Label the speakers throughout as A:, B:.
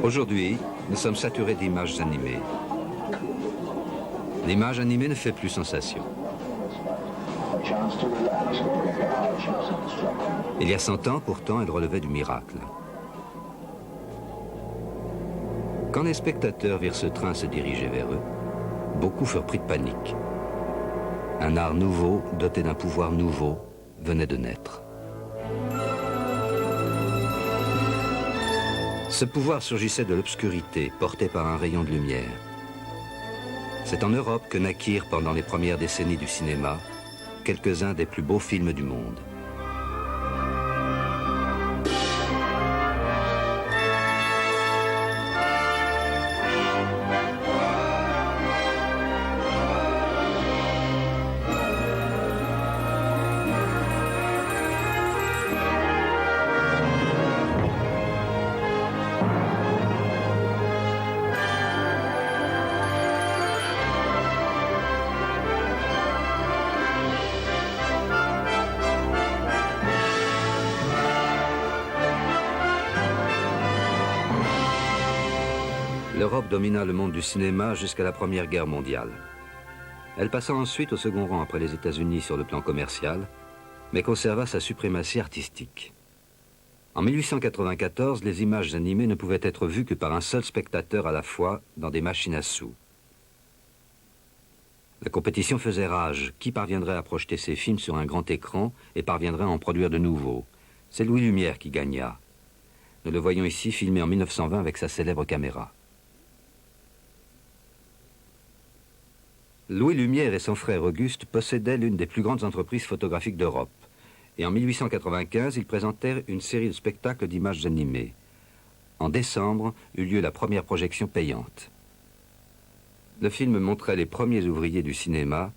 A: Aujourd'hui, nous sommes saturés d'images animées. L'image animée ne fait plus sensation. Il y a 100 ans, pourtant, elle relevait du miracle. Quand les spectateurs virent ce train se diriger vers eux, beaucoup furent pris de panique. Un art nouveau, doté d'un pouvoir nouveau, venait de naître. Ce pouvoir surgissait de l'obscurité, porté par un rayon de lumière. C'est en Europe que naquirent, pendant les premières décennies du cinéma, quelques-uns des plus beaux films du monde. L'Europe domina le monde du cinéma jusqu'à la Première Guerre mondiale. Elle passa ensuite au second rang après les États-Unis sur le plan commercial, mais conserva sa suprématie artistique. En 1894, les images animées ne pouvaient être vues que par un seul spectateur à la fois dans des machines à sous. La compétition faisait rage. Qui parviendrait à projeter ses films sur un grand écran et parviendrait à en produire de nouveaux? C'est Louis Lumière qui gagna. Nous le voyons ici filmé en 1920 avec sa célèbre caméra. Louis Lumière et son frère Auguste possédaient l'une des plus grandes entreprises photographiques d'Europe. Et en 1895, ils présentèrent une série de spectacles d'images animées. En décembre, eut lieu la première projection payante. Le film montrait les premiers ouvriers du cinéma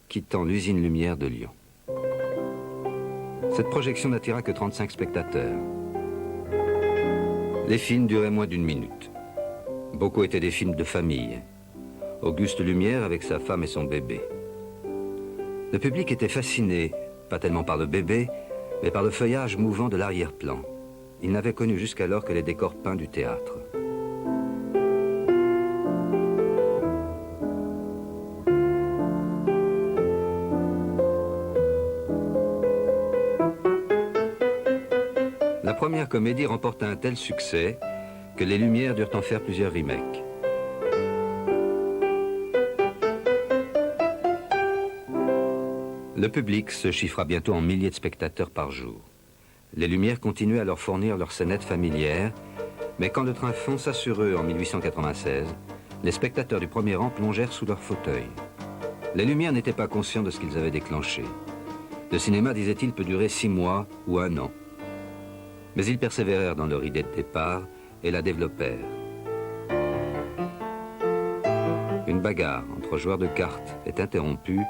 A: quittant l'usine Lumière de Lyon. Cette projection n'attira que 35 spectateurs. Les films duraient moins d'une minute. Beaucoup étaient des films de famille. Auguste Lumière avec sa femme et son bébé. Le public était fasciné, pas tellement par le bébé, mais par le feuillage mouvant de l'arrière-plan. Il n'avait connu jusqu'alors que les décors peints du théâtre. La première comédie remporta un tel succès que les Lumières durent en faire plusieurs remakes. Le public se chiffra bientôt en milliers de spectateurs par jour. Les Lumières continuaient à leur fournir leurs scénettes familières, mais quand le train fonça sur eux en 1896, les spectateurs du premier rang plongèrent sous leurs fauteuils. Les Lumières n'étaient pas conscients de ce qu'ils avaient déclenché. Le cinéma, disaient-ils, peut durer 6 mois ou 1 an. Mais ils persévérèrent dans leur idée de départ et la développèrent. Une bagarre entre joueurs de cartes est interrompue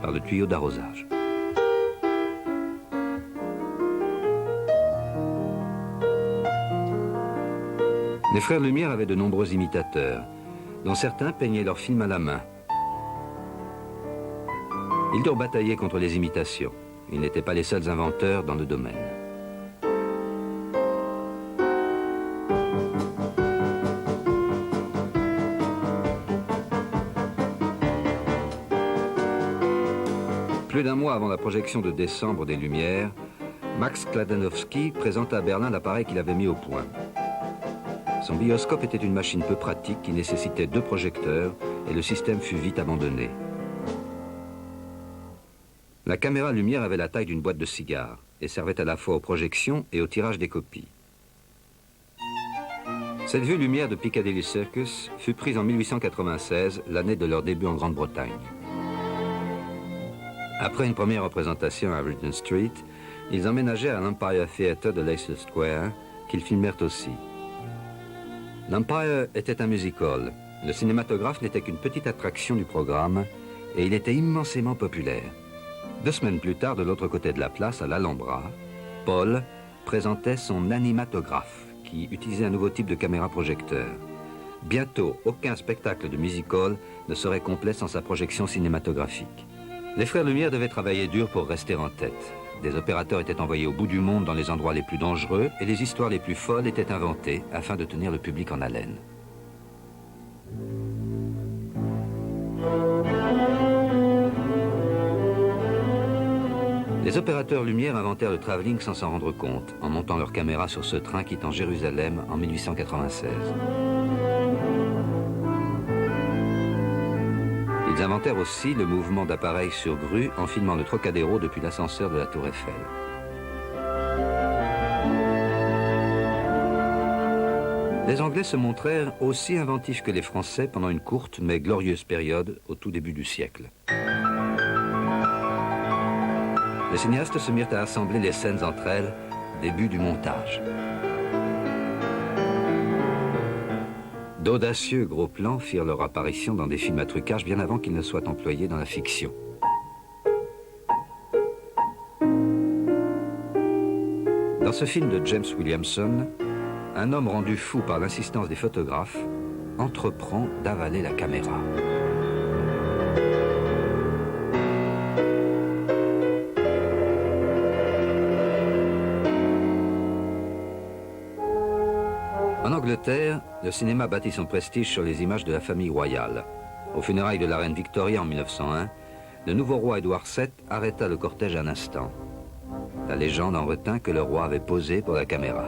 A: par le tuyau d'arrosage. Les frères Lumière avaient de nombreux imitateurs, dont certains peignaient leurs films à la main. Ils durent batailler contre les imitations. Ils n'étaient pas les seuls inventeurs dans le domaine. Plus d'un mois avant la projection de décembre des Lumières, Max Kladanowski présenta à Berlin l'appareil qu'il avait mis au point. Son bioscope était une machine peu pratique qui nécessitait 2 projecteurs et le système fut vite abandonné. La caméra Lumière avait la taille d'une boîte de cigares et servait à la fois aux projections et au tirage des copies. Cette vue Lumière de Piccadilly Circus fut prise en 1896, l'année de leur début en Grande-Bretagne. Après une première représentation à Regent Street, ils emménagèrent à l'Empire Theatre de Leicester Square, qu'ils filmèrent aussi. L'Empire était un music-hall. Le cinématographe n'était qu'une petite attraction du programme et il était immensément populaire. 2 semaines plus tard, de l'autre côté de la place, à l'Alhambra, Paul présentait son animatographe, qui utilisait un nouveau type de caméra projecteur. Bientôt, aucun spectacle de music-hall ne serait complet sans sa projection cinématographique. Les frères Lumière devaient travailler dur pour rester en tête. des opérateurs étaient envoyés au bout du monde dans les endroits les plus dangereux et les histoires les plus folles étaient inventées afin de tenir le public en haleine. Les opérateurs lumière inventèrent le travelling sans s'en rendre compte, en montant leur caméra sur ce train quittant Jérusalem en 1896. Ils inventèrent aussi le mouvement d'appareil sur grue en filmant le Trocadéro depuis l'ascenseur de la Tour Eiffel. Les Anglais se montrèrent aussi inventifs que les Français pendant une courte mais glorieuse période au tout début du siècle. Les cinéastes se mirent à assembler les scènes entre elles, début du montage. D'audacieux gros plans firent leur apparition dans des films à trucage bien avant qu'ils ne soient employés dans la fiction. Dans ce film de James Williamson, un homme rendu fou par l'insistance des photographes entreprend d'avaler la caméra. En Angleterre, le cinéma bâtit son prestige sur les images de la famille royale. Aux funérailles de la reine Victoria en 1901, le nouveau roi Édouard VII arrêta le cortège un instant. La légende en retint que le roi avait posé pour la caméra.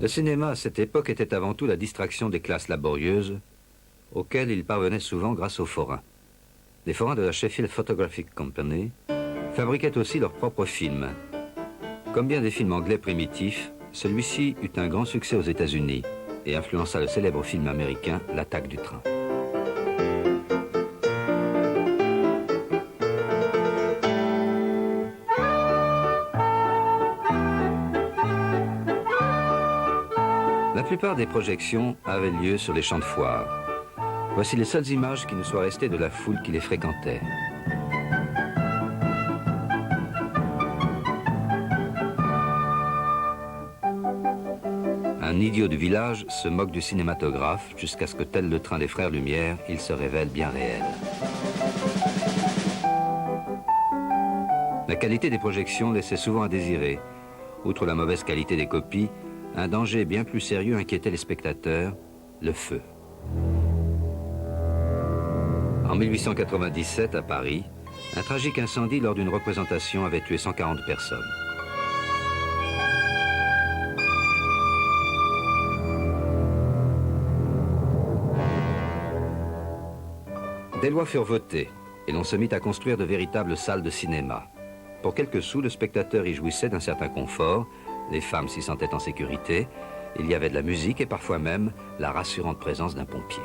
A: Le cinéma à cette époque était avant tout la distraction des classes laborieuses, auxquelles il parvenait souvent grâce aux forains. Les forains de la Sheffield Photographic Company fabriquaient aussi leurs propres films. Comme bien des films anglais primitifs, celui-ci eut un grand succès aux États-Unis et influença le célèbre film américain L'attaque du train. La plupart des projections avaient lieu sur les champs de foire. Voici les seules images qui nous soient restées de la foule qui les fréquentait. Un idiot du village se moque du cinématographe jusqu'à ce que, tel le train des frères Lumière, il se révèle bien réel. La qualité des projections laissait souvent à désirer. Outre la mauvaise qualité des copies, un danger bien plus sérieux inquiétait les spectateurs, le feu. En 1897, à Paris, un tragique incendie lors d'une représentation avait tué 140 personnes. Des lois furent votées et l'on se mit à construire de véritables salles de cinéma. Pour quelques sous, le spectateur y jouissait d'un certain confort, les femmes s'y sentaient en sécurité, il y avait de la musique et parfois même la rassurante présence d'un pompier.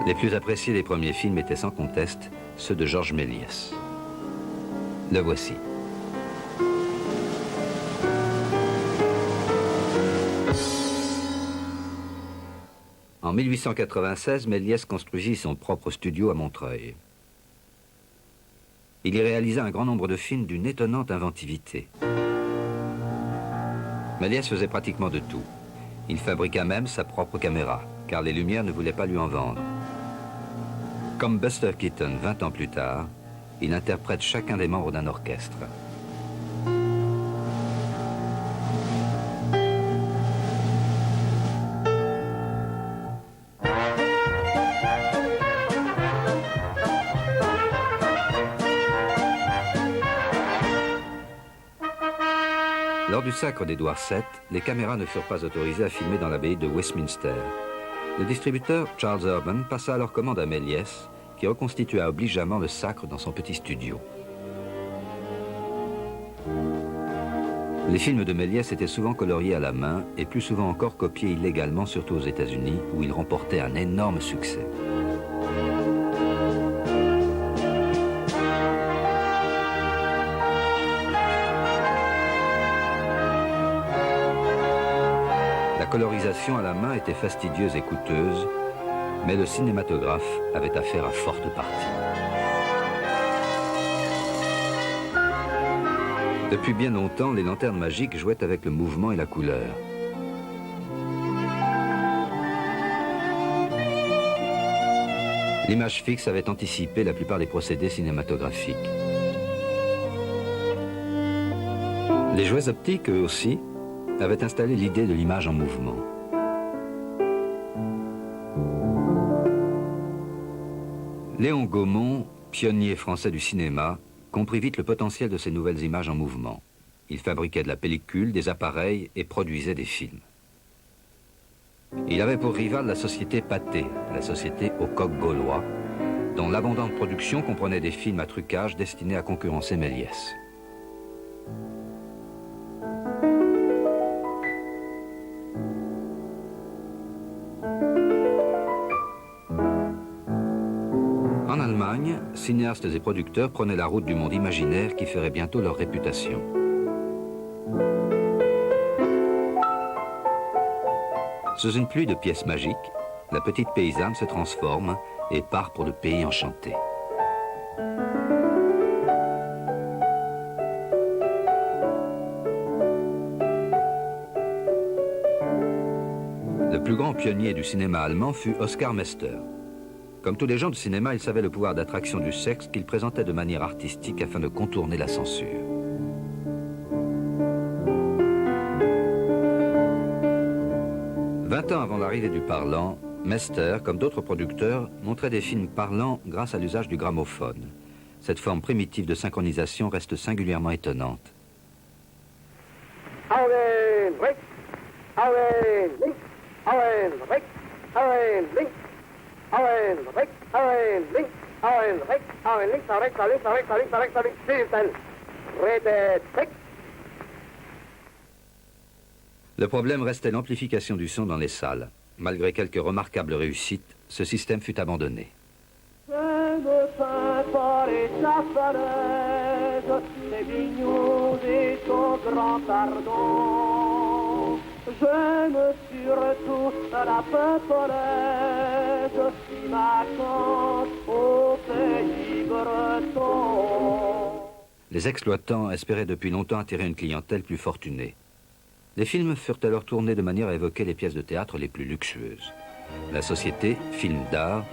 A: Les plus appréciés des premiers films étaient sans conteste ceux de Georges Méliès. Le voici. En 1896, Méliès construisit son propre studio à Montreuil. Il y réalisa un grand nombre de films d'une étonnante inventivité. Méliès faisait pratiquement de tout. Il fabriqua même sa propre caméra, car les Lumières ne voulaient pas lui en vendre. Comme Buster Keaton 20 ans plus tard, il interprète chacun des membres d'un orchestre. Lors du sacre d'Édouard VII, les caméras ne furent pas autorisées à filmer dans l'abbaye de Westminster. Le distributeur Charles Urban passa alors commande à Méliès, qui reconstitua obligeamment le sacre dans son petit studio. Les films de Méliès étaient souvent coloriés à la main et plus souvent encore copiés illégalement, surtout aux États-Unis, où ils remportaient un énorme succès. La colorisation à la main était fastidieuse et coûteuse, mais le cinématographe avait affaire à forte partie. Depuis bien longtemps, les lanternes magiques jouaient avec le mouvement et la couleur. L'image fixe avait anticipé la plupart des procédés cinématographiques. Les jouets optiques, eux aussi, avaient installé l'idée de l'image en mouvement. Léon Gaumont, pionnier français du cinéma, comprit vite le potentiel de ces nouvelles images en mouvement. Il fabriquait de la pellicule, des appareils et produisait des films. Il avait pour rival la société Pathé, la société au coq gaulois, dont l'abondante production comprenait des films à trucage destinés à concurrencer Méliès. En Allemagne, cinéastes et producteurs prenaient la route du monde imaginaire qui ferait bientôt leur réputation. Sous une pluie de pièces magiques, la petite paysanne se transforme et part pour le pays enchanté. Le plus grand pionnier du cinéma allemand fut Oskar Mester. Comme tous les gens du cinéma, il savait le pouvoir d'attraction du sexe qu'il présentait de manière artistique afin de contourner la censure. Vingt ans avant l'arrivée du parlant, Mester, comme d'autres producteurs, montrait des films parlants grâce à l'usage du gramophone. Cette forme primitive de synchronisation reste singulièrement étonnante. Le problème restait l'amplification du son dans les salles. Malgré quelques remarquables réussites, ce système fut abandonné.
B: Je ne peins pas les chafalaises, les bignous et son grand pardon. J'aime surtout la pepolaise qui m'accorde au pays breton.
A: Les exploitants espéraient depuis longtemps attirer une clientèle plus fortunée. Les films furent alors tournés de manière à évoquer les pièces de théâtre les plus luxueuses. La société, Film d'Art,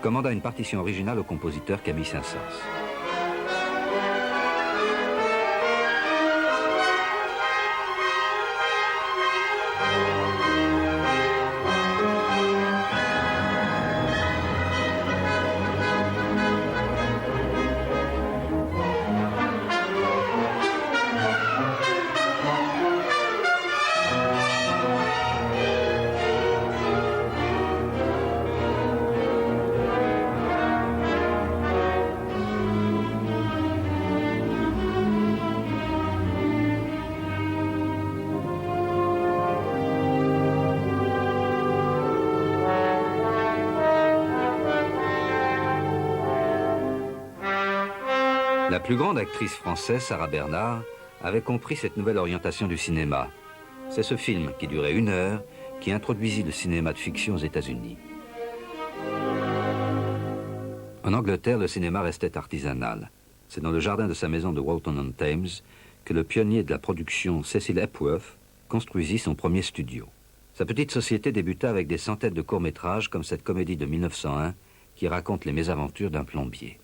A: commanda une partition originale au compositeur Camille Saint-Saëns. La plus grande actrice française, Sarah Bernard, avait compris cette nouvelle orientation du cinéma. C'est ce film, qui durait 1 heure, qui introduisit le cinéma de fiction aux États-Unis. En Angleterre, le cinéma restait artisanal. C'est dans le jardin de sa maison de Walton-on-Thames que le pionnier de la production, Cecil Epworth, construisit son premier studio. Sa petite société débuta avec des centaines de courts-métrages comme cette comédie de 1901 qui raconte les mésaventures d'un plombier.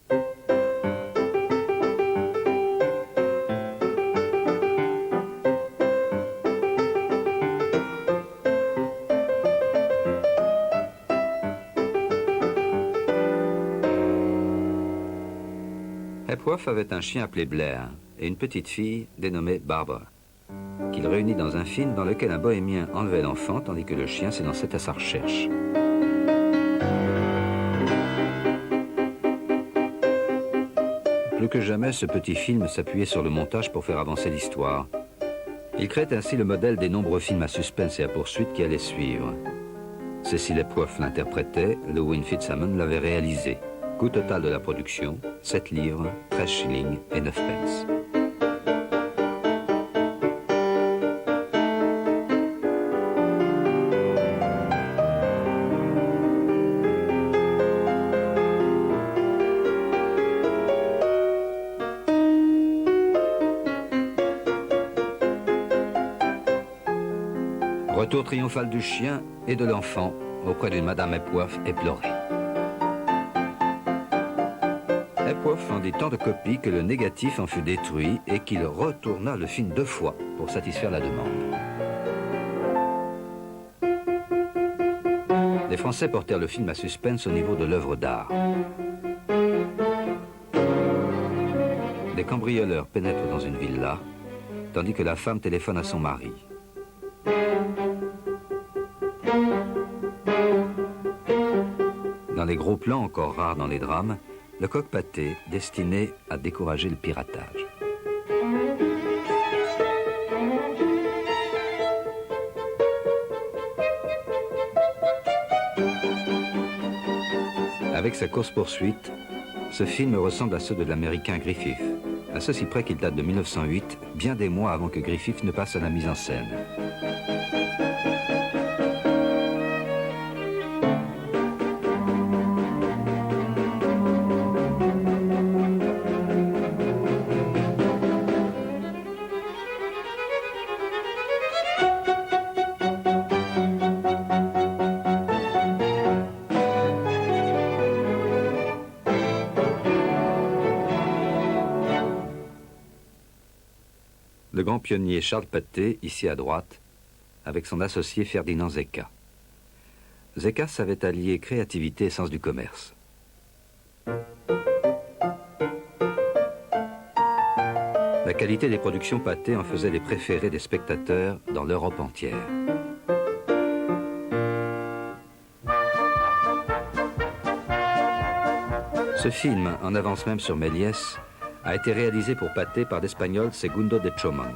A: Epworth avait un chien appelé Blair et une petite fille dénommée Barbara, qu'il réunit dans un film dans lequel un bohémien enlevait l'enfant tandis que le chien s'élançait à sa recherche. Plus que jamais, ce petit film s'appuyait sur le montage pour faire avancer l'histoire. Il créait ainsi le modèle des nombreux films à suspense et à poursuite qui allaient suivre. Cecil Epworth l'interprétait, Lewin Fitzhamon l'avait réalisé. Coût total de la production, 7 livres, 13 shillings et 9 pence. Retour triomphal du chien et de l'enfant auprès d'une Madame Epworth éplorée. Epworth vendit tant de copies que le négatif en fut détruit et qu'il retourna le film 2 fois pour satisfaire la demande. Les Français portèrent le film à suspense au niveau de l'œuvre d'art. Des cambrioleurs pénètrent dans une villa, tandis que la femme téléphone à son mari. Dans les gros plans encore rares dans les drames, le coq pâté destiné à décourager le piratage. Avec sa course-poursuite, ce film ressemble à ceux de l'américain Griffith, à ceci près qu'il date de 1908, bien des mois avant que Griffith ne passe à la mise en scène. Le grand pionnier Charles Pathé, ici à droite, avec son associé Ferdinand Zecca. Zecca savait allier créativité et sens du commerce. La qualité des productions Pathé en faisait les préférés des spectateurs dans l'Europe entière. Ce film, en avance même sur Méliès, a été réalisé pour Pathé par l'Espagnol Segundo de Chomón.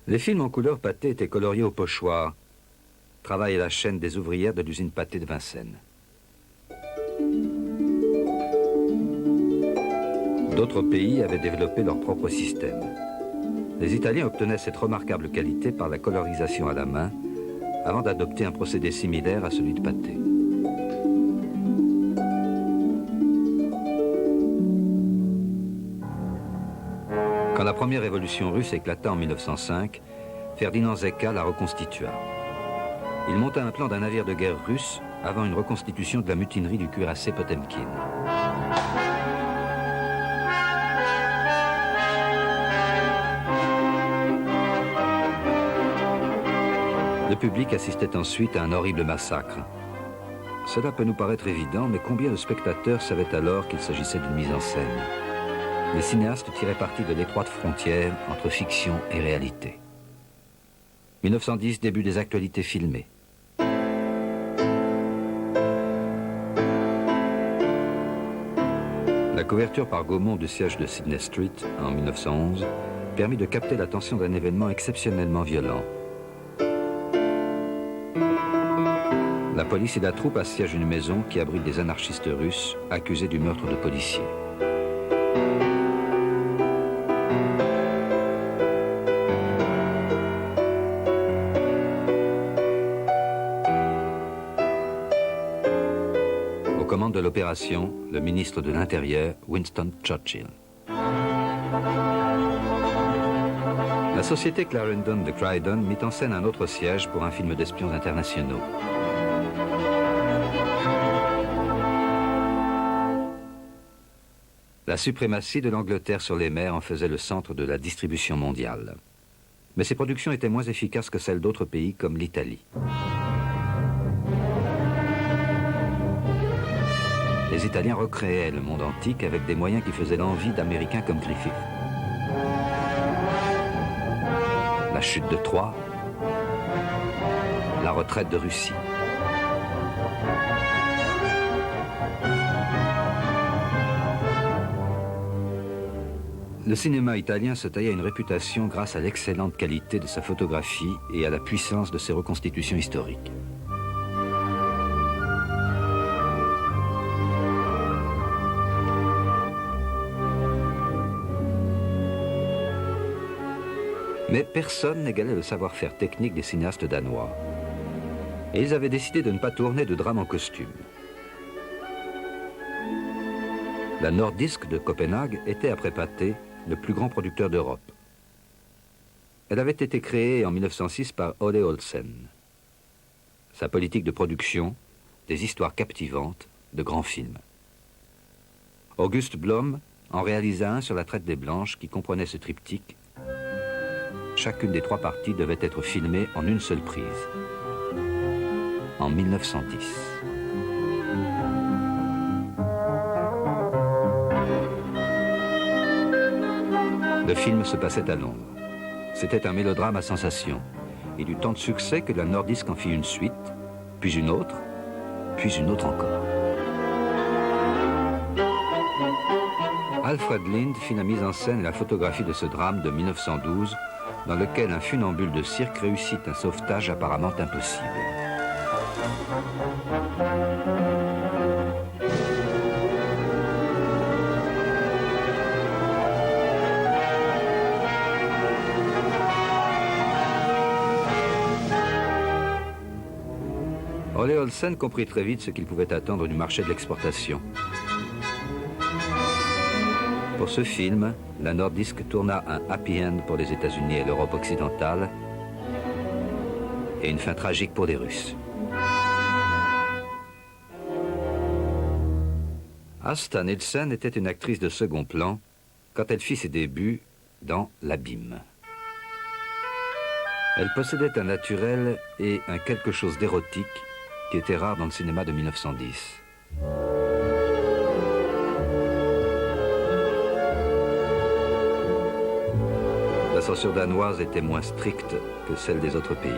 A: Les films en couleur Pathé étaient coloriés au pochoir, travail à la chaîne des ouvrières de l'usine Pathé de Vincennes. D'autres pays avaient développé leur propre système. Les Italiens obtenaient cette remarquable qualité par la colorisation à la main, avant d'adopter un procédé similaire à celui de Pathé. Quand la première révolution russe éclata en 1905, Ferdinand Zecca la reconstitua. Il monta un plan d'un navire de guerre russe avant une reconstitution de la mutinerie du cuirassé Potemkin. Le public assistait ensuite à un horrible massacre. Cela peut nous paraître évident, mais combien de spectateurs savaient alors qu'il s'agissait d'une mise en scène ? Les cinéastes tiraient parti de l'étroite frontière entre fiction et réalité. 1910, début des actualités filmées. La couverture par Gaumont du siège de Sydney Street en 1911 permit de capter l'attention d'un événement exceptionnellement violent. La police et la troupe assiègent une maison qui abrite des anarchistes russes accusés du meurtre de policiers. Aux commandes de l'opération, le ministre de l'Intérieur, Winston Churchill. La société Clarendon de Croydon mit en scène un autre siège pour un film d'espions internationaux. La suprématie de l'Angleterre sur les mers en faisait le centre de la distribution mondiale. Mais ces productions étaient moins efficaces que celles d'autres pays comme l'Italie. Les Italiens recréaient le monde antique avec des moyens qui faisaient l'envie d'Américains comme Griffith. La chute de Troie, la retraite de Russie. Le cinéma italien se taillait une réputation grâce à l'excellente qualité de sa photographie et à la puissance de ses reconstitutions historiques. Mais personne n'égalait le savoir-faire technique des cinéastes danois. Et ils avaient décidé de ne pas tourner de drame en costume. La Nordisk de Copenhague était, après Pathé, le plus grand producteur d'Europe. Elle avait été créée en 1906 par Ole Olsen. Sa politique de production, des histoires captivantes, de grands films. August Blom en réalisa un sur la traite des Blanches qui comprenait ce triptyque. Chacune des 3 parties devait être filmée en une seule prise. En 1910. Le film se passait à Londres. C'était un mélodrame à sensation. Il eut tant de succès que la Nordisk en fit une suite, puis une autre encore. Alfred Lind fit la mise en scène et la photographie de ce drame de 1912, dans lequel un funambule de cirque réussit un sauvetage apparemment impossible. Ole Olsen comprit très vite ce qu'il pouvait attendre du marché de l'exportation. Pour ce film, la Nordisk tourna un happy end pour les États-Unis et l'Europe occidentale et une fin tragique pour les Russes. Asta Nielsen était une actrice de second plan quand elle fit ses débuts dans L'Abîme. Elle possédait un naturel et un quelque chose d'érotique qui était rare dans le cinéma de 1910. La censure danoise était moins stricte que celle des autres pays.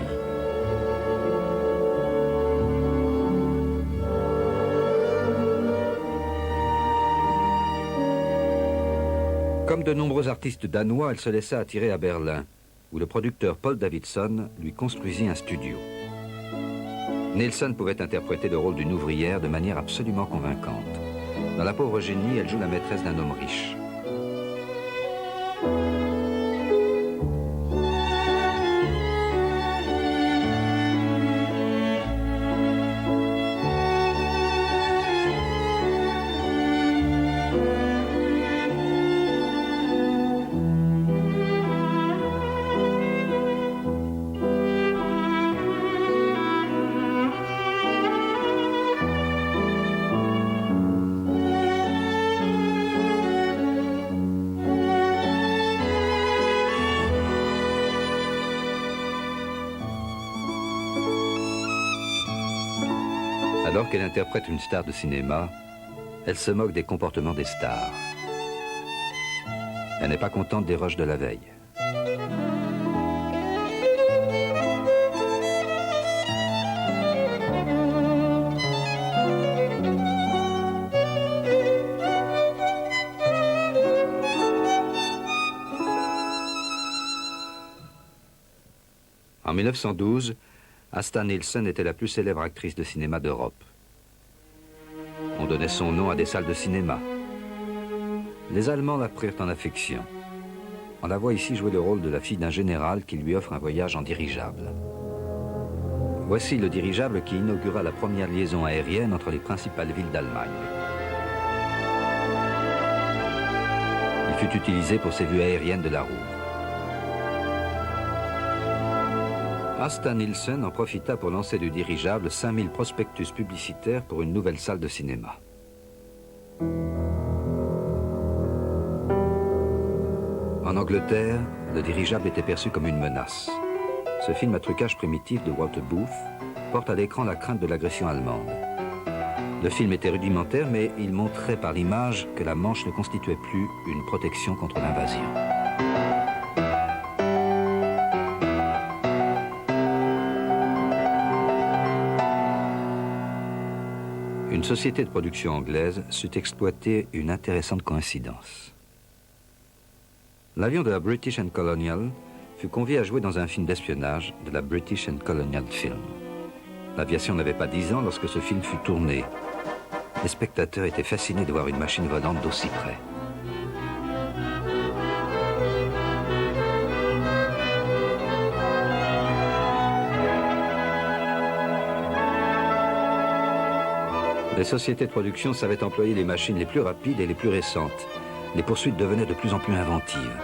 A: Comme de nombreux artistes danois, elle se laissa attirer à Berlin, où le producteur Paul Davidson lui construisit un studio. Nielsen pouvait interpréter le rôle d'une ouvrière de manière absolument convaincante. Dans La pauvre génie, elle joue la maîtresse d'un homme riche. Alors qu'elle interprète une star de cinéma, elle se moque des comportements des stars. Elle n'est pas contente des rushs de la veille. En 1912, Asta Nielsen était la plus célèbre actrice de cinéma d'Europe. On donnait son nom à des salles de cinéma. Les Allemands la prirent en affection. On la voit ici jouer le rôle de la fille d'un général qui lui offre un voyage en dirigeable. Voici le dirigeable qui inaugura la première liaison aérienne entre les principales villes d'Allemagne. Il fut utilisé pour ses vues aériennes de la Ruhr. Asta Nielsen en profita pour lancer du dirigeable 5000 prospectus publicitaires pour une nouvelle salle de cinéma. En Angleterre, le dirigeable était perçu comme une menace. Ce film à trucage primitif de Walter Booth porte à l'écran la crainte de l'agression allemande. Le film était rudimentaire, mais il montrait par l'image que la Manche ne constituait plus une protection contre l'invasion. Une société de production anglaise sut exploiter une intéressante coïncidence. L'avion de la British and Colonial fut convié à jouer dans un film d'espionnage de la British and Colonial Film. L'aviation n'avait pas 10 ans lorsque ce film fut tourné. Les spectateurs étaient fascinés de voir une machine volante d'aussi près. Les sociétés de production savaient employer les machines les plus rapides et les plus récentes. Les poursuites devenaient de plus en plus inventives.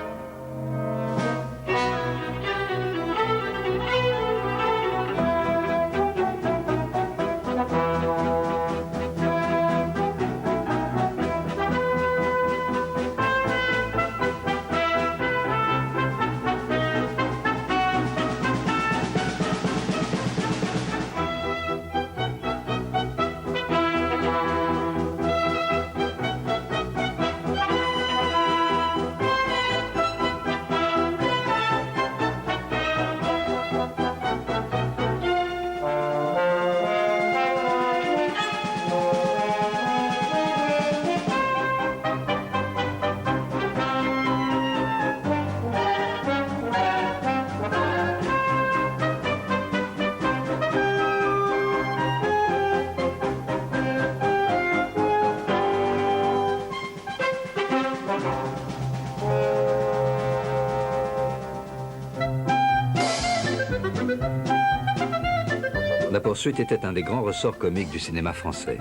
A: La poursuite était un des grands ressorts comiques du cinéma français.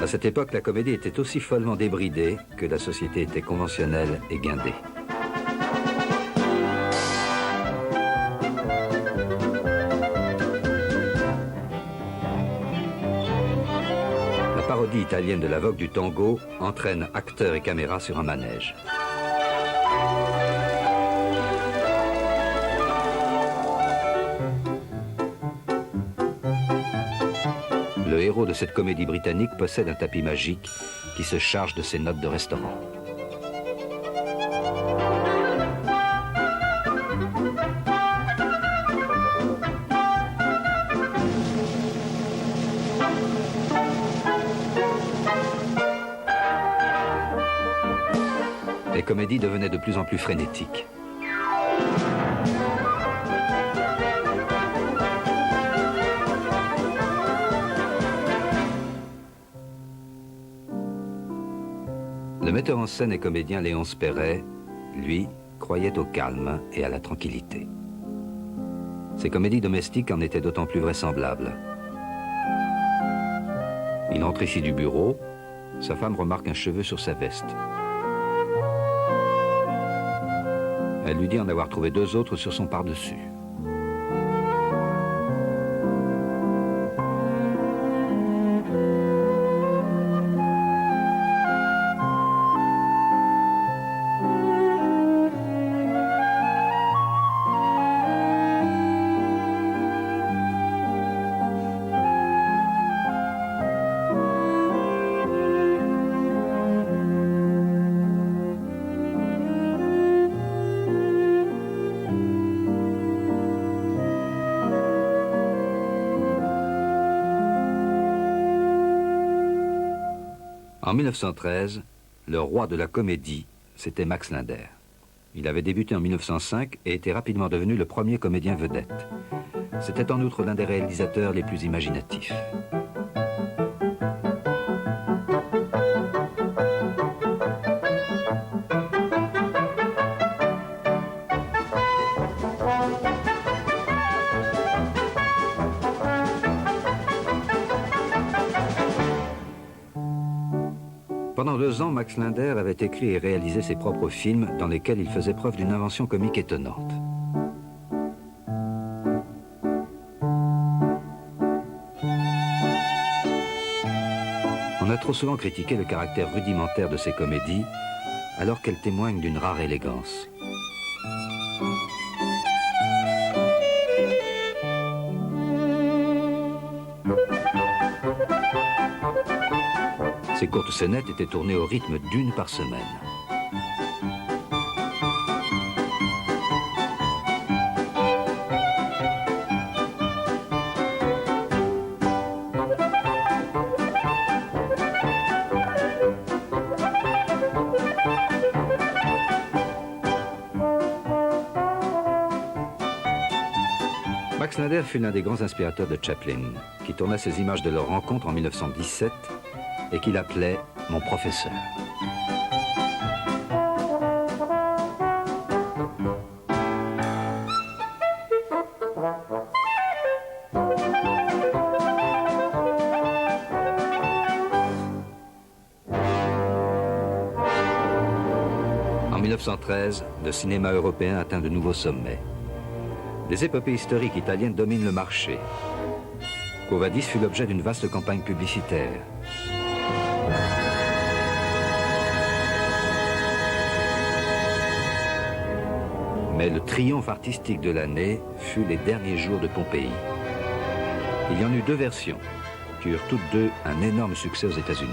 A: À cette époque, la comédie était aussi follement débridée que la société était conventionnelle et guindée. La parodie italienne de la vogue du tango entraîne acteurs et caméras sur un manège. Le héros de cette comédie britannique possède un tapis magique qui se charge de ses notes de restaurant. Les comédies devenaient de plus en plus frénétiques. Le metteur en scène et comédien Léonce Perret, lui, croyait au calme et à la tranquillité. Ses comédies domestiques en étaient d'autant plus vraisemblables. Il rentre ici du bureau, sa femme remarque un cheveu sur sa veste. Elle lui dit en avoir trouvé 2 autres sur son pardessus. En 1913, le roi de la comédie, c'était Max Linder. Il avait débuté en 1905 et était rapidement devenu le premier comédien vedette. C'était en outre l'un des réalisateurs les plus imaginatifs. Pendant 2 ans, Max Linder avait écrit et réalisé ses propres films dans lesquels il faisait preuve d'une invention comique étonnante. On a trop souvent critiqué le caractère rudimentaire de ses comédies, alors qu'elles témoignent d'une rare élégance. Ces courtes scénettes étaient tournées au rythme d'1 par semaine. Max Nader fut l'un des grands inspirateurs de Chaplin, qui tourna ses images de leur rencontre en 1917 et qu'il appelait « mon professeur ». En 1913, le cinéma européen atteint de nouveaux sommets. Des épopées historiques italiennes dominent le marché. Quo Vadis fut l'objet d'une vaste campagne publicitaire. Mais le triomphe artistique de l'année fut Les Derniers Jours de Pompéi. Il y en eut deux versions, qui eurent toutes deux un énorme succès aux États-Unis.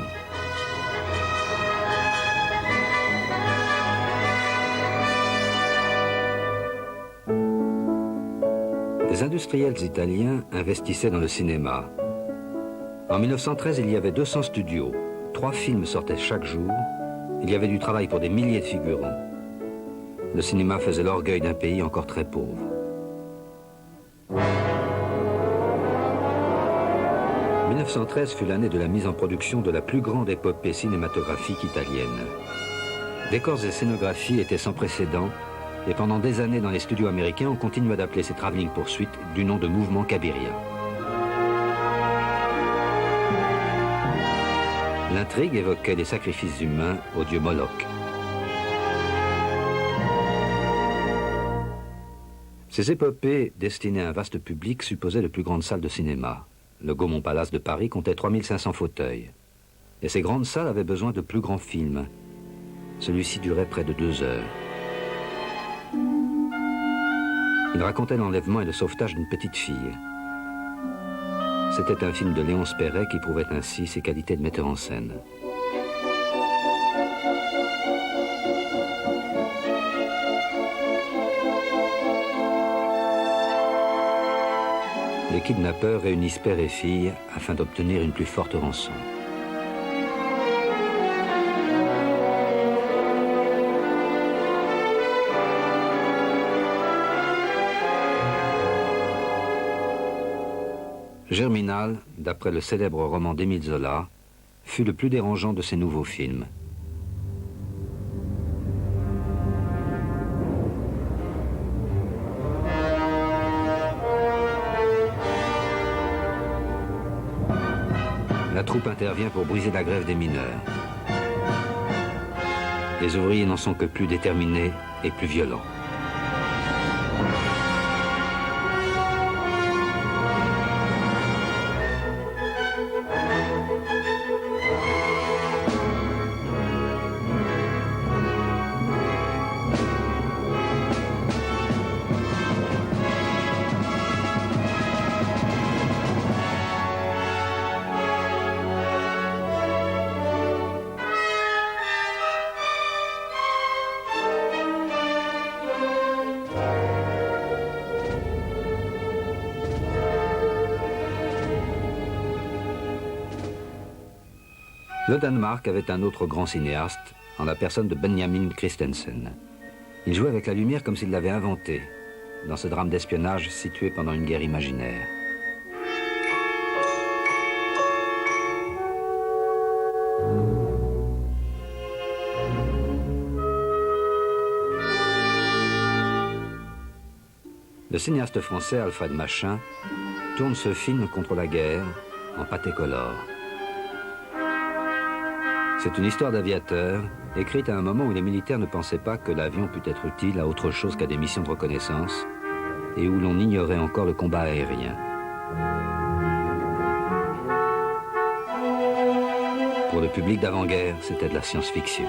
A: Les industriels italiens investissaient dans le cinéma. En 1913, il y avait 200 studios. 3 films sortaient chaque jour. Il y avait du travail pour des milliers de figurants. Le cinéma faisait l'orgueil d'un pays encore très pauvre. « 1913 fut l'année de la mise en production de la plus grande épopée cinématographique italienne. Décors et scénographies étaient sans précédent. Et pendant des années dans les studios américains, on continua d'appeler ces travelling poursuites du nom de mouvement Cabiria. L'intrigue évoquait des sacrifices humains au dieu Moloch. Ces épopées, destinées à un vaste public, supposaient de plus grandes salles de cinéma. Le Gaumont Palace de Paris comptait 3500 fauteuils. Et ces grandes salles avaient besoin de plus grands films. Celui-ci durait près de 2 heures. Il racontait l'enlèvement et le sauvetage d'une petite fille. C'était un film de Léonce Perret qui prouvait ainsi ses qualités de metteur en scène. Les kidnappeurs réunissent père et fille afin d'obtenir une plus forte rançon. Germinal, d'après le célèbre roman d'Émile Zola, fut le plus dérangeant de ses nouveaux films. La troupe intervient pour briser la grève des mineurs. Les ouvriers n'en sont que plus déterminés et plus violents. Le Danemark avait un autre grand cinéaste, en la personne de Benjamin Christensen. Il jouait avec la lumière comme s'il l'avait inventée, dans ce drame d'espionnage situé pendant une guerre imaginaire. Le cinéaste français Alfred Machin tourne ce film contre la guerre en pâté-color. C'est une histoire d'aviateur, écrite à un moment où les militaires ne pensaient pas que l'avion pût être utile à autre chose qu'à des missions de reconnaissance, et où l'on ignorait encore le combat aérien. Pour le public d'avant-guerre, c'était de la science-fiction.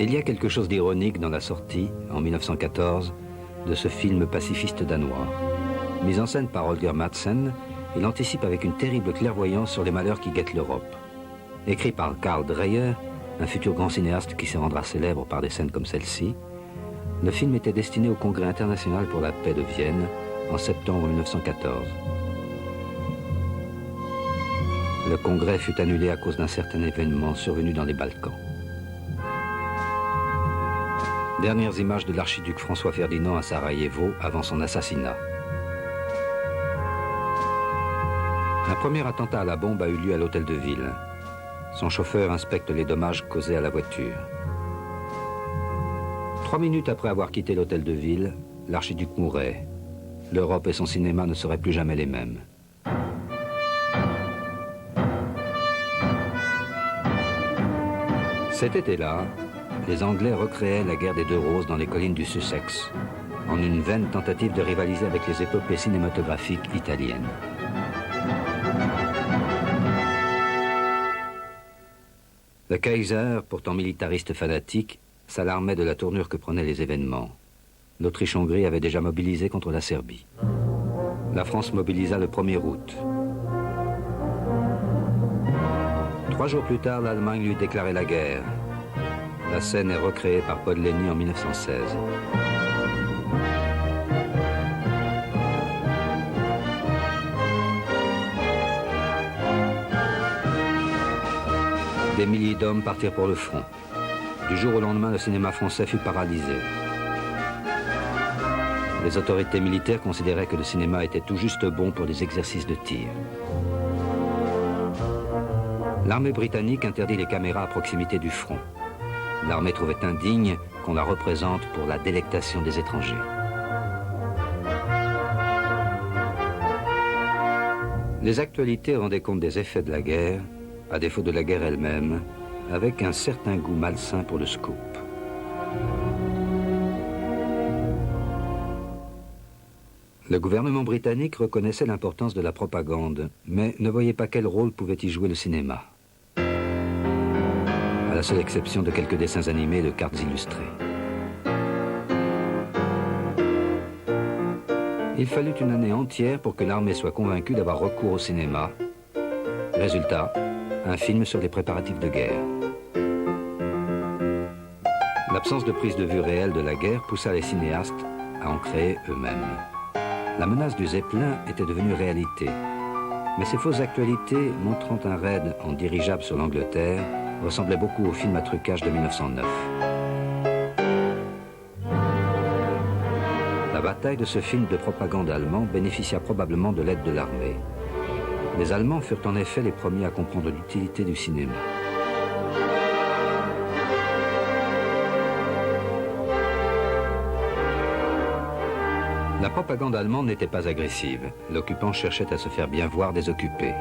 A: Il y a quelque chose d'ironique dans la sortie, en 1914, de ce film pacifiste danois. Mis en scène par Holger Madsen, il anticipe avec une terrible clairvoyance sur les malheurs qui guettent l'Europe. Écrit par Karl Dreyer, un futur grand cinéaste qui se rendra célèbre par des scènes comme celle-ci, le film était destiné au Congrès international pour la paix de Vienne en septembre 1914. Le congrès fut annulé à cause d'un certain événement survenu dans les Balkans. Dernières images de l'archiduc François Ferdinand à Sarajevo avant son assassinat. Un premier attentat à la bombe a eu lieu à l'hôtel de ville. Son chauffeur inspecte les dommages causés à la voiture. 3 minutes après avoir quitté l'hôtel de ville, l'archiduc mourait. L'Europe et son cinéma ne seraient plus jamais les mêmes. Cet été-là, les Anglais recréaient la guerre des deux roses dans les collines du Sussex, en une vaine tentative de rivaliser avec les épopées cinématographiques italiennes. Le Kaiser, pourtant militariste fanatique, s'alarmait de la tournure que prenaient les événements. L'Autriche-Hongrie avait déjà mobilisé contre la Serbie. La France mobilisa le 1er août. 3 jours plus tard, l'Allemagne lui déclarait la guerre. La scène est recréée par Paul Leni en 1916. Des milliers d'hommes partirent pour le front. Du jour au lendemain, le cinéma français fut paralysé. Les autorités militaires considéraient que le cinéma était tout juste bon pour des exercices de tir. L'armée britannique interdit les caméras à proximité du front. L'armée trouvait indigne qu'on la représente pour la délectation des étrangers. Les actualités rendaient compte des effets de la guerre, à défaut de la guerre elle-même, avec un certain goût malsain pour le scoop. Le gouvernement britannique reconnaissait l'importance de la propagande, mais ne voyait pas quel rôle pouvait y jouer le cinéma. À la seule exception de quelques dessins animés et de cartes illustrées. Il fallut une année entière pour que l'armée soit convaincue d'avoir recours au cinéma. Résultat, un film sur les préparatifs de guerre. L'absence de prise de vue réelle de la guerre poussa les cinéastes à en créer eux-mêmes. La menace du Zeppelin était devenue réalité. Mais ces fausses actualités, montrant un raid en dirigeable sur l'Angleterre, ressemblaient beaucoup au film à trucage de 1909. La bataille de ce film de propagande allemand bénéficia probablement de l'aide de l'armée. Les Allemands furent en effet les premiers à comprendre l'utilité du cinéma. La propagande allemande n'était pas agressive. L'occupant cherchait à se faire bien voir des occupés.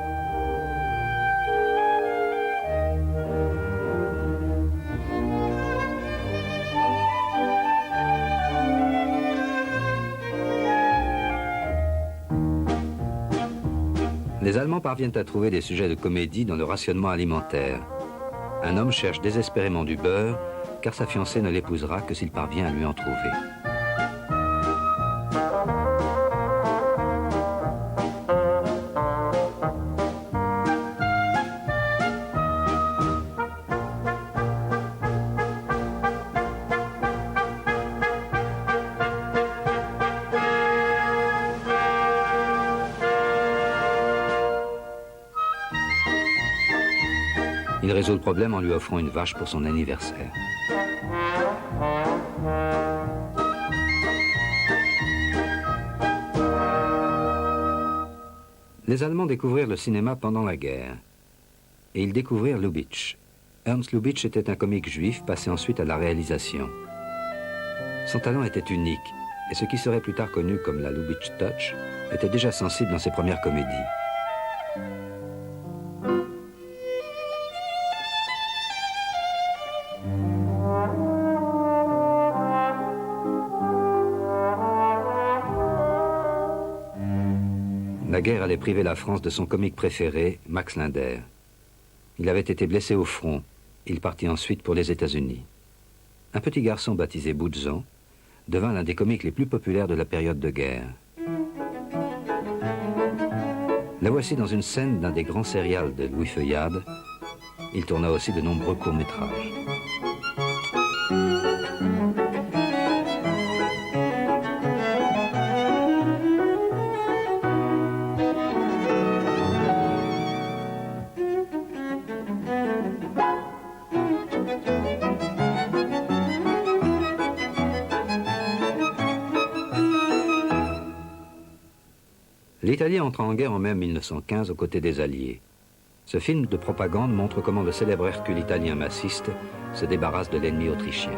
A: Les Allemands parviennent à trouver des sujets de comédie dans le rationnement alimentaire. Un homme cherche désespérément du beurre, car sa fiancée ne l'épousera que s'il parvient à lui en trouver. Il résout le problème en lui offrant une vache pour son anniversaire. Les Allemands découvrirent le cinéma pendant la guerre. Et ils découvrirent Lubitsch. Ernst Lubitsch était un comique juif passé ensuite à la réalisation. Son talent était unique, et ce qui serait plus tard connu comme la Lubitsch Touch était déjà sensible dans ses premières comédies. La guerre allait priver la France de son comique préféré, Max Linder. Il avait été blessé au front. Il partit ensuite pour les États-Unis. Un petit garçon baptisé Boudzan devint l'un des comiques les plus populaires de la période de guerre. La voici dans une scène d'un des grands sérials de Louis Feuillade. Il tourna aussi de nombreux courts-métrages. L'Italie entre en guerre en mai 1915 aux côtés des Alliés. Ce film de propagande montre comment le célèbre Hercule italien massiste se débarrasse de l'ennemi autrichien.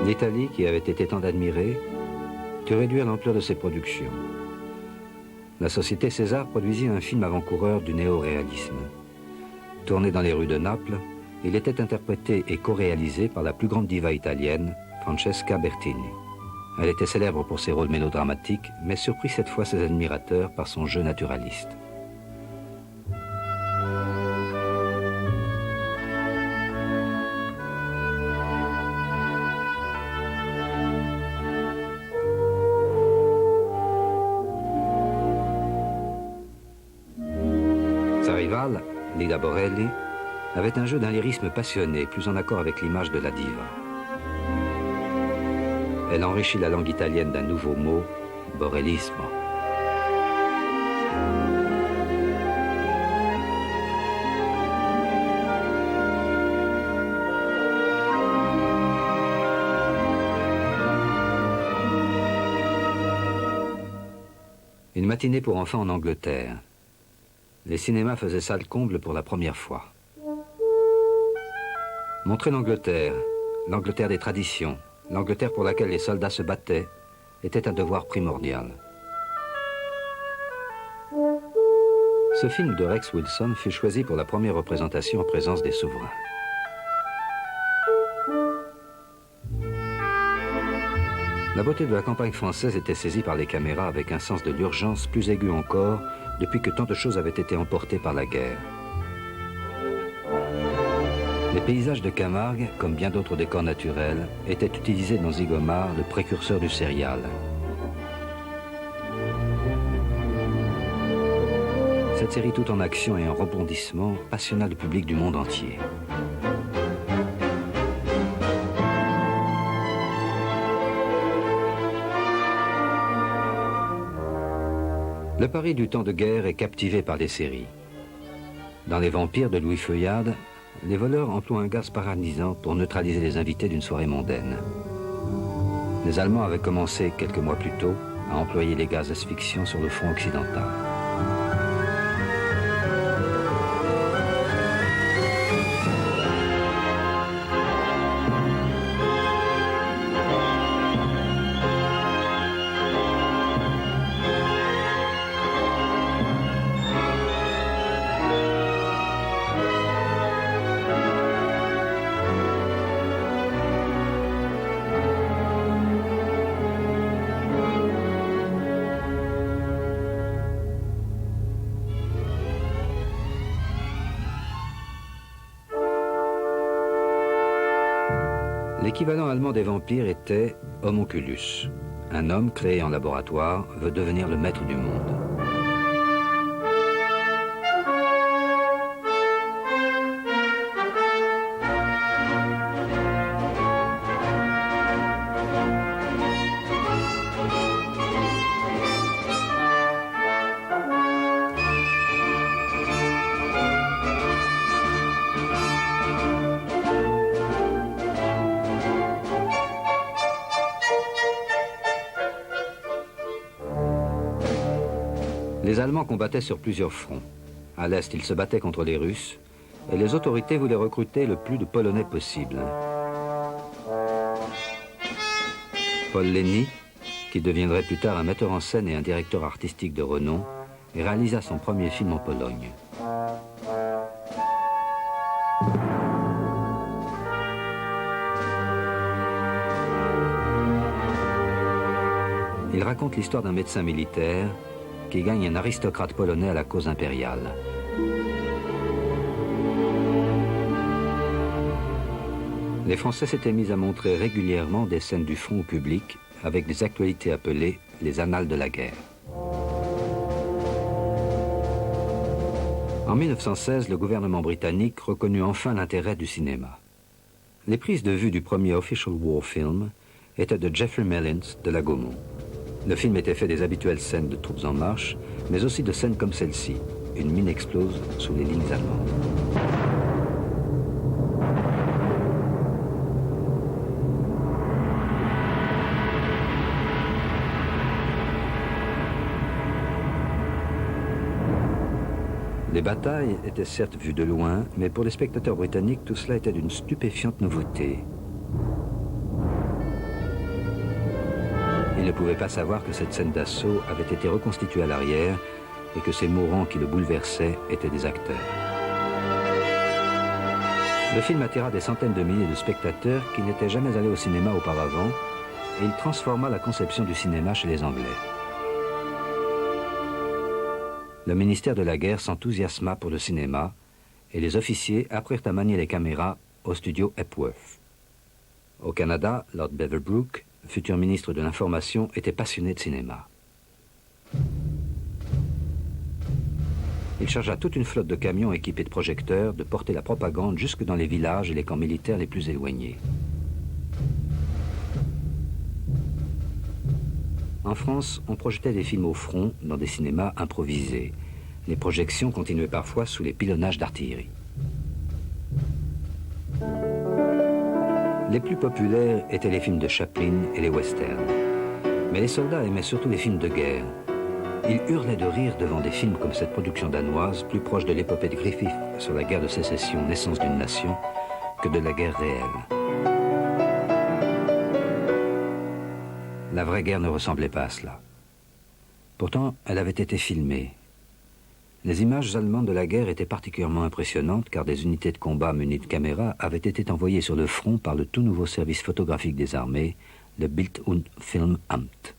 A: L'Italie, qui avait été tant admirée, dut réduire l'ampleur de ses productions. La société César produisit un film avant-coureur du néo-réalisme. Tourné dans les rues de Naples, il était interprété et co-réalisé par la plus grande diva italienne, Francesca Bertini. Elle était célèbre pour ses rôles mélodramatiques, mais surprit cette fois ses admirateurs par son jeu naturaliste. Lida Borelli avait un jeu d'un lyrisme passionné, plus en accord avec l'image de la diva. Elle enrichit la langue italienne d'un nouveau mot, borellismo. Une matinée pour enfants en Angleterre. Les cinémas faisaient salle comble pour la première fois. Montrer l'Angleterre, l'Angleterre des traditions, l'Angleterre pour laquelle les soldats se battaient, était un devoir primordial. Ce film de Rex Wilson fut choisi pour la première représentation en présence des souverains. La beauté de la campagne française était saisie par les caméras avec un sens de l'urgence plus aigu encore depuis que tant de choses avaient été emportées par la guerre. Les paysages de Camargue, comme bien d'autres décors naturels, étaient utilisés dans Zygomar, le précurseur du sérial. Cette série tout en action et en rebondissement passionna le public du monde entier. Le Paris du temps de guerre est captivé par les séries. Dans Les Vampires de Louis Feuillade, les voleurs emploient un gaz paralysant pour neutraliser les invités d'une soirée mondaine. Les Allemands avaient commencé, quelques mois plus tôt, à employer les gaz asphyxiants sur le front occidental. L'équivalent allemand des vampires était Homunculus. Un homme créé en laboratoire veut devenir le maître du monde. Les Allemands combattaient sur plusieurs fronts. À l'Est, ils se battaient contre les Russes et les autorités voulaient recruter le plus de Polonais possible. Paul Leni, qui deviendrait plus tard un metteur en scène et un directeur artistique de renom, réalisa son premier film en Pologne. Il raconte l'histoire d'un médecin militaire qui gagne un aristocrate polonais à la cause impériale. Les Français s'étaient mis à montrer régulièrement des scènes du front au public avec des actualités appelées les annales de la guerre. En 1916, le gouvernement britannique reconnut enfin l'intérêt du cinéma. Les prises de vue du premier official war film étaient de Jeffrey Mellins de la Gaumont. Le film était fait des habituelles scènes de troupes en marche, mais aussi de scènes comme celle-ci. Une mine explose sous les lignes allemandes. Les batailles étaient certes vues de loin, mais pour les spectateurs britanniques, tout cela était d'une stupéfiante nouveauté. Ils ne pouvaient pas savoir que cette scène d'assaut avait été reconstituée à l'arrière et que ces mourants qui le bouleversaient étaient des acteurs. Le film attira des centaines de milliers de spectateurs qui n'étaient jamais allés au cinéma auparavant et il transforma la conception du cinéma chez les Anglais. Le ministère de la Guerre s'enthousiasma pour le cinéma et les officiers apprirent à manier les caméras au studio Epworth. Au Canada, Lord Beaverbrook, futur ministre de l'Information, était passionné de cinéma. Il chargea toute une flotte de camions équipés de projecteurs de porter la propagande jusque dans les villages et les camps militaires les plus éloignés. En France, on projetait des films au front dans des cinémas improvisés. Les projections continuaient parfois sous les pilonnages d'artillerie. Les plus populaires étaient les films de Chaplin et les westerns. Mais les soldats aimaient surtout les films de guerre. Ils hurlaient de rire devant des films comme cette production danoise, plus proche de l'épopée de Griffith sur la guerre de sécession, naissance d'une nation, que de la guerre réelle. La vraie guerre ne ressemblait pas à cela. Pourtant, elle avait été filmée. Les images allemandes de la guerre étaient particulièrement impressionnantes car des unités de combat munies de caméras avaient été envoyées sur le front par le tout nouveau service photographique des armées, le Bild- und Filmamt.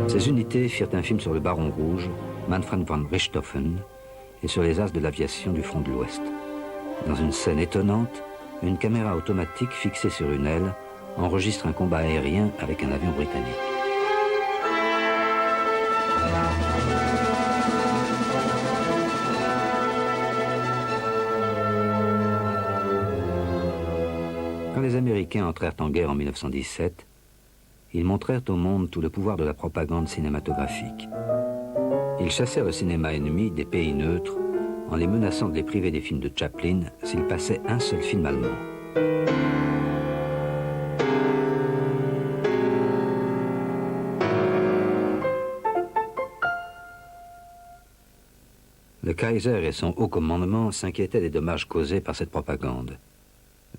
A: Ces unités firent un film sur le Baron Rouge, Manfred von Richthofen, et sur les as de l'aviation du front de l'Ouest. Dans une scène étonnante, une caméra automatique fixée sur une aile enregistre un combat aérien avec un avion britannique. Quand les Américains entrèrent en guerre en 1917, ils montrèrent au monde tout le pouvoir de la propagande cinématographique. Ils chassèrent le cinéma ennemi des pays neutres en les menaçant de les priver des films de Chaplin s'ils passaient un seul film allemand. Le Kaiser et son haut commandement s'inquiétaient des dommages causés par cette propagande.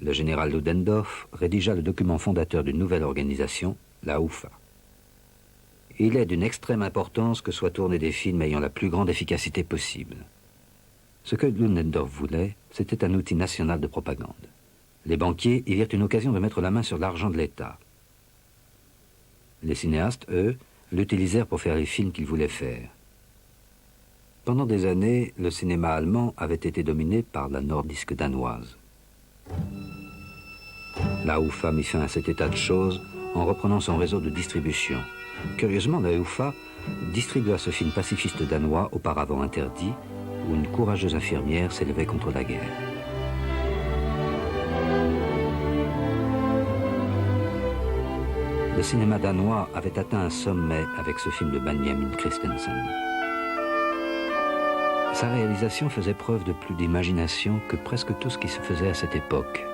A: Le général Ludendorff rédigea le document fondateur d'une nouvelle organisation, la UFA. Il est d'une extrême importance que soient tournés des films ayant la plus grande efficacité possible. Ce que Ludendorff voulait, c'était un outil national de propagande. Les banquiers y virent une occasion de mettre la main sur l'argent de l'État. Les cinéastes, eux, l'utilisèrent pour faire les films qu'ils voulaient faire. Pendant des années, le cinéma allemand avait été dominé par la nordisque danoise. La UFA mit fin à cet état de choses en reprenant son réseau de distribution. Curieusement, la UFA distribua ce film pacifiste danois auparavant interdit, où une courageuse infirmière s'élevait contre la guerre. Le cinéma danois avait atteint un sommet avec ce film de Benjamin Christensen. Sa réalisation faisait preuve de plus d'imagination que presque tout ce qui se faisait à cette époque.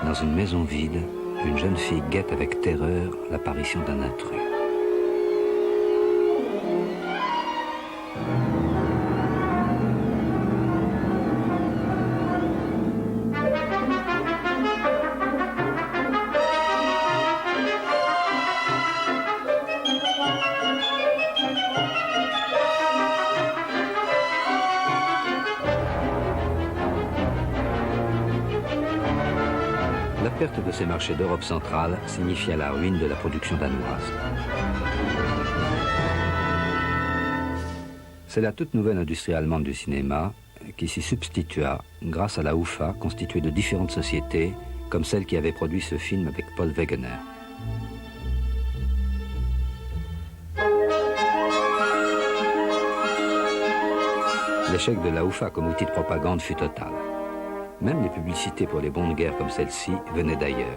A: Dans une maison vide, une jeune fille guette avec terreur l'apparition d'un intrus. perte de ces marchés d'Europe centrale signifia la ruine de la production danoise. C'est la toute nouvelle industrie allemande du cinéma qui s'y substitua grâce à la UFA constituée de différentes sociétés, comme celle qui avait produit ce film avec Paul Wegener. L'échec de la UFA comme outil de propagande fut total. Même les publicités pour les bons de guerre comme celle-ci venaient d'ailleurs.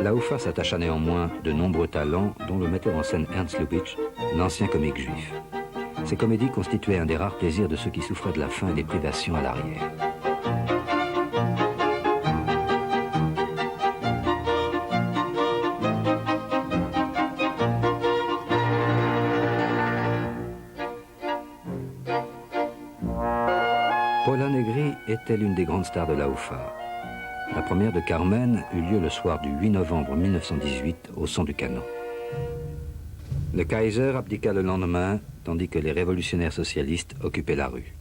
A: La UFA s'attacha néanmoins de nombreux talents, dont le metteur en scène Ernst Lubitsch, l'ancien comique juif. Ces comédies constituaient un des rares plaisirs de ceux qui souffraient de la faim et des privations à l'arrière. Paula Negri était l'une des grandes stars de la UFA. La première de Carmen eut lieu le soir du 8 novembre 1918 au son du canon. Le Kaiser abdiqua le lendemain, tandis que les révolutionnaires socialistes occupaient la rue.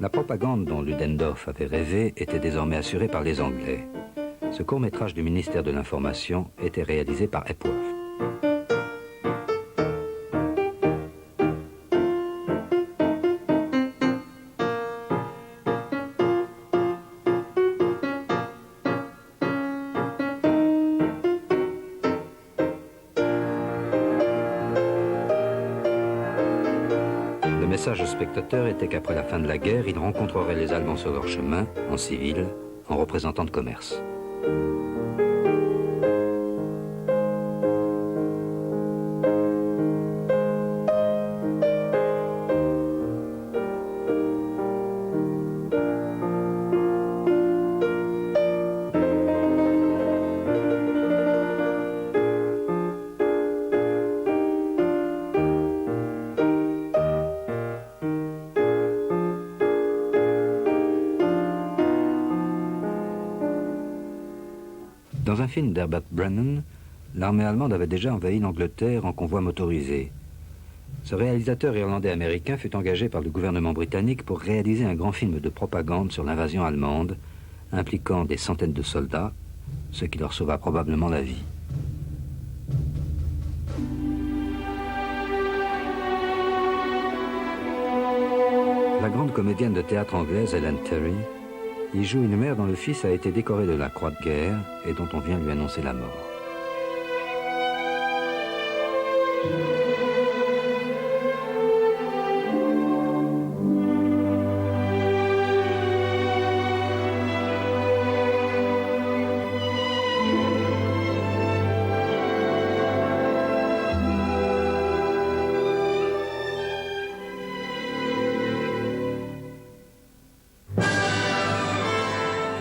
A: La propagande dont Ludendorff avait rêvé était désormais assurée par les Anglais. Ce court-métrage du ministère de l'Information était réalisé par Epworth. Le message au spectateur était qu'après la fin de la guerre, ils rencontreraient les Allemands sur leur chemin, en civil, en représentants de commerce. Dans un film d'Herbert Brennan, l'armée allemande avait déjà envahi l'Angleterre en convoi motorisé. Ce réalisateur irlandais-américain fut engagé par le gouvernement britannique pour réaliser un grand film de propagande sur l'invasion allemande, impliquant des centaines de soldats, ce qui leur sauva probablement la vie. La grande comédienne de théâtre anglaise Ellen Terry y joue une mère dont le fils a été décoré de la Croix de guerre et dont on vient lui annoncer la mort.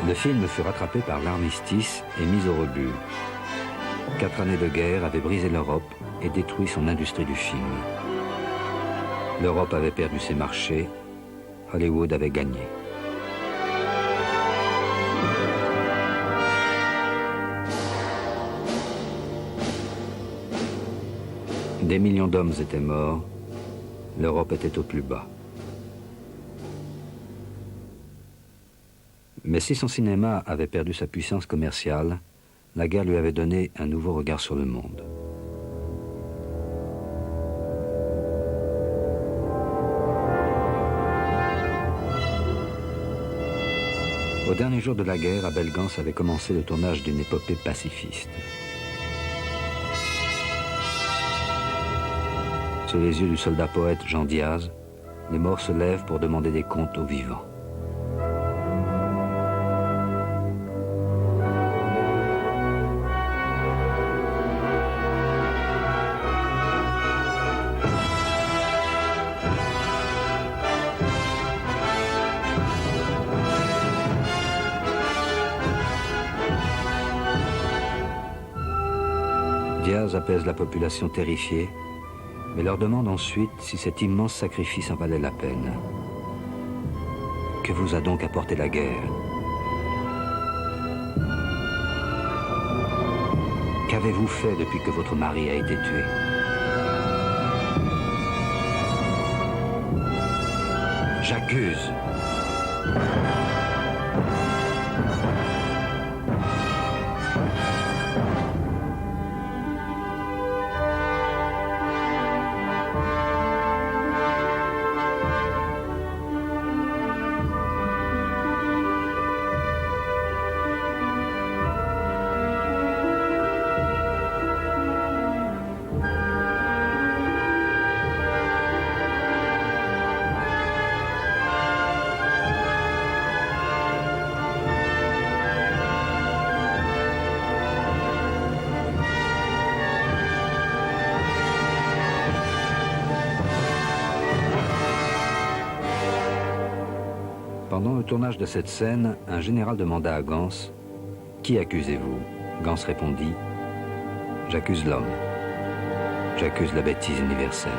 A: Le film fut rattrapé par l'armistice et mis au rebut. 4 années de guerre avaient brisé l'Europe et détruit son industrie du film. L'Europe avait perdu ses marchés, Hollywood avait gagné. Des millions d'hommes étaient morts, l'Europe était au plus bas. Mais si son cinéma avait perdu sa puissance commerciale, la guerre lui avait donné un nouveau regard sur le monde. Au dernier jour de la guerre, Abel Gance avait commencé le tournage d'une épopée pacifiste. Sous les yeux du soldat-poète Jean Diaz, les morts se lèvent pour demander des comptes aux vivants. Diaz apaise la population terrifiée, mais leur demande ensuite si cet immense sacrifice en valait la peine. Que vous a donc apporté la guerre? Qu'avez-vous fait depuis que votre mari a été tué? J'accuse. Pendant le tournage de cette scène, un général demanda à Gans « Qui accusez-vous » Gans répondit « J'accuse l'homme. J'accuse la bêtise universelle. »